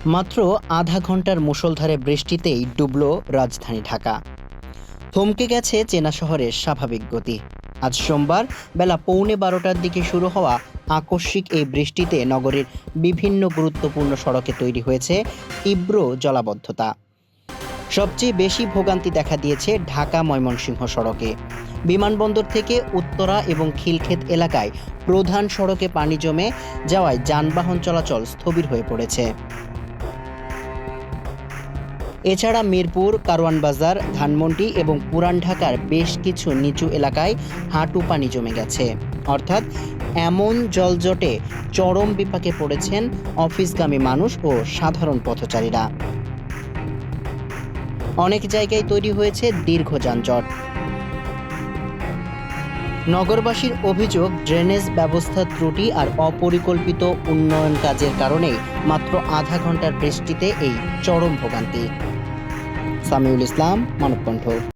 মাত্র আধা ঘন্টার মুষলধারে বৃষ্টিতেই ডুবল রাজধানী ঢাকা। থমকে গেছে চেনা শহরের স্বাভাবিক গতি। আজ সোমবার বেলা 11:15টার দিকে শুরু হওয়া আকস্মিক এই বৃষ্টিতে নগরীর বিভিন্ন গুরুত্বপূর্ণ সড়কে তৈরি হয়েছে তীব্র জলাবদ্ধতা। সবচেয়ে বেশি ভোগান্তি দেখা দিয়েছে ঢাকা ময়মনসিংহ সড়কে। বিমানবন্দর থেকে উত্তরা এবং খিলক্ষেত এলাকায় প্রধান সড়কে পানি জমে যাওয়ায় যানবাহন চলাচল স্থবির হয়ে পড়েছে। এছাড়া মিরপুর, কারওয়ান বাজার, ধানমন্ডি এবং পুরান ঢাকার বেশ কিছু নিচু এলাকায় হাঁটু পানি জমে গেছে। অর্থাৎ এমন জলজটে চরম বিপাকে পড়েছেন অফিসগামী মানুষ ও সাধারণ পথচারীরা। অনেক জায়গায় তৈরি হয়েছে দীর্ঘ যানজট। নগরবাসীর অভিযোগ, ড্রেনেজ ব্যবস্থার ত্রুটি আর অপরিকল্পিত উন্নয়ন কাজের কারণে মাত্র আধা ঘন্টার বৃষ্টিতে এই চরম ভোগান্তি। সামিউল ইসলাম, মানবকণ্ঠ।